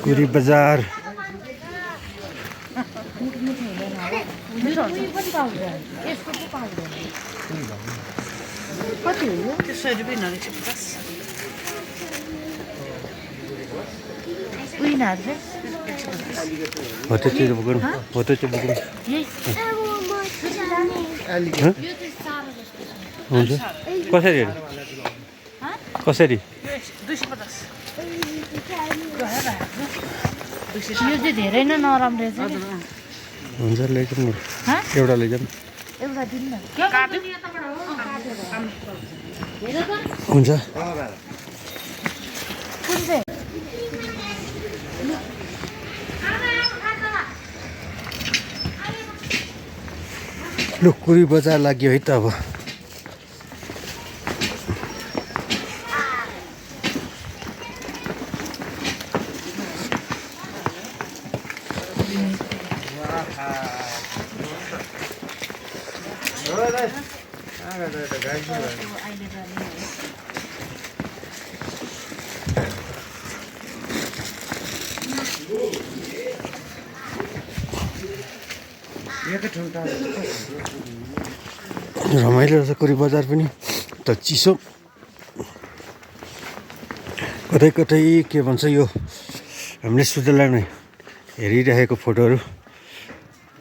कुरी बजार कति हो यो? 100 रुपियाँ नलेख्छ 50 उइनाहरू चाहिँ हो त्यो चाहिँ बोक्नु हो त्यो चाहिँ बोक्नु हुन्छ कसरी कसरी 250 यो चाहिँ धेरै नै नरम रहेछ नि हुन्छ लैजाउँ न एउटा लैजाउँ एउटा दिनु न हुन्छ कुन चाहिँ लु कुरी बजार लाग्यो है त अब रमाइलो रहेछ कुरी बजार पनि त चिसो कतै कतै के भन्छ यो हामीले स्विजरल्यान्ड हेरिरहेको फोटोहरू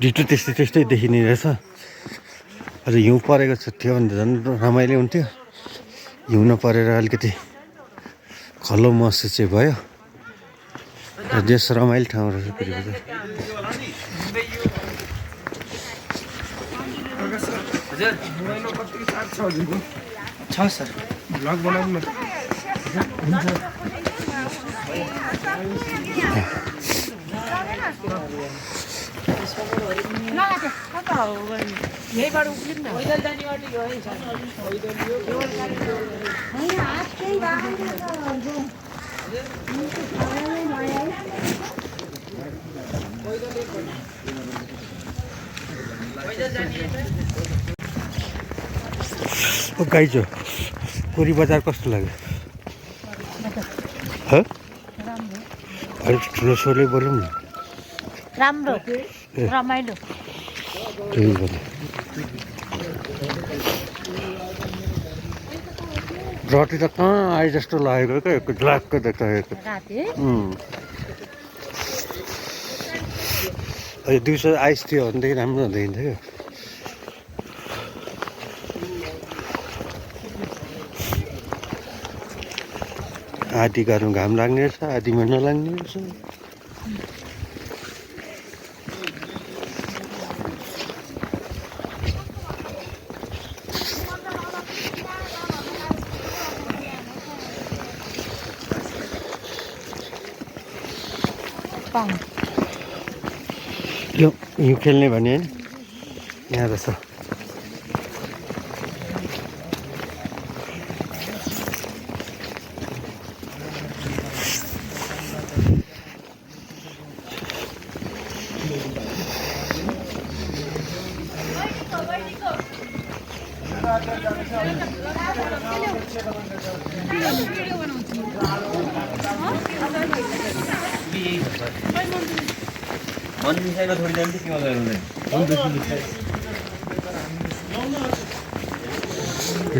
डिटो त्यस्तै त्यस्तै देखिने रहेछ अझ हिउँ परेको थियो भने त झन् रमाइलो हुन्थ्यो हिउँ नपरेर अलिकति खल्लो महसुस चाहिँ भयो र देश रमाइलो ठाउँ रहेछ कुरी बजार छ सर भ्लग बनाउनु न ओ गाइजो कुरी बजार कस्तो लाग्यो अलिक ठुलो स्वरले बोलौँ न राम्रो रमाइलो त्यही भने रटी त कहाँ आए जस्तो लागेको क्या एक ग्लासको देख्दाखेरि दिउँसो आइस थियो भनेदेखि राम्रो हुँदैन थियो आधी घरमा घाम लाग्ने रहेछ आधीमा नलाग्ने रहेछ यो हिउँ खेल्ने भने होइन यहाँ रहेछ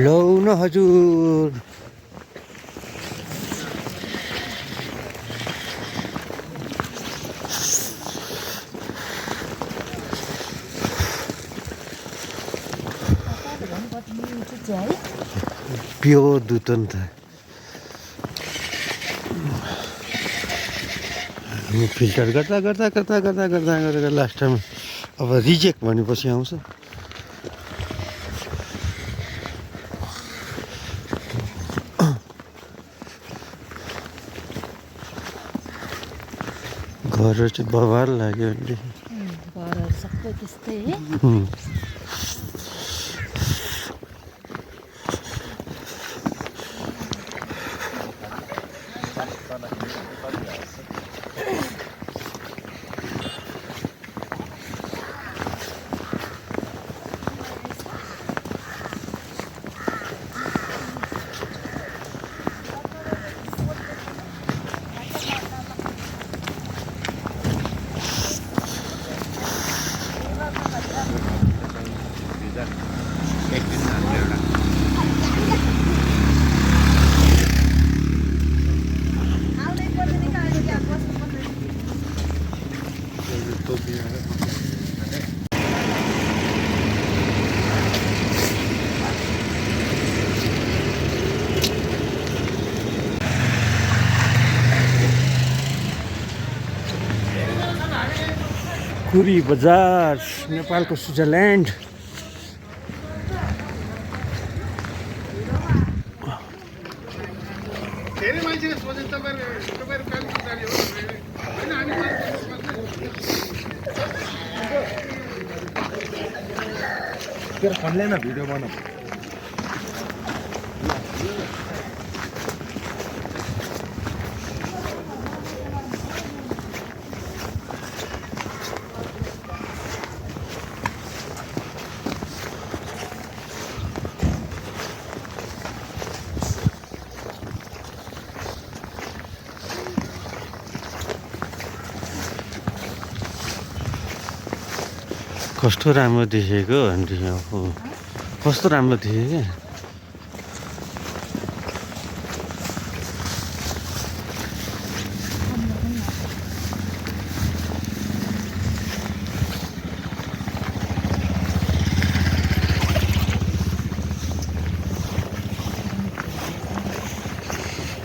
लौ न हजुर प्योर दुध नि त हामी फिल्टर गर्दा गर्दा गर्दा गर्दा गर्दा गर्दा लास्ट टाइम अब रिजेक्ट भनेपछि आउँछ घरहरू चाहिँ बबाल लाग्यो अहिले घरहरू सबै त्यस्तै पुरी बजार नेपालको स्विजरल्यान्ड तेरो फोन लेना भिडियो बनाऊ कस्तो राम्रो देखेको अनि कस्तो राम्रो देखेँ क्या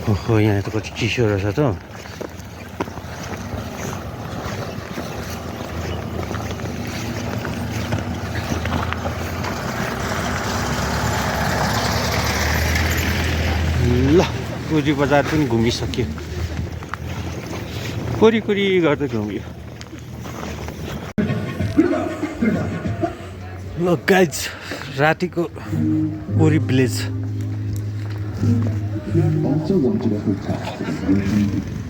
ओहो यहाँ त कति चिसो रहेछ त ल पुरी बजार पनि घुमिसक्यो कोरी गर्दै घुम्यो ल गाइज रातिको पुरी village Also wanted a hotel.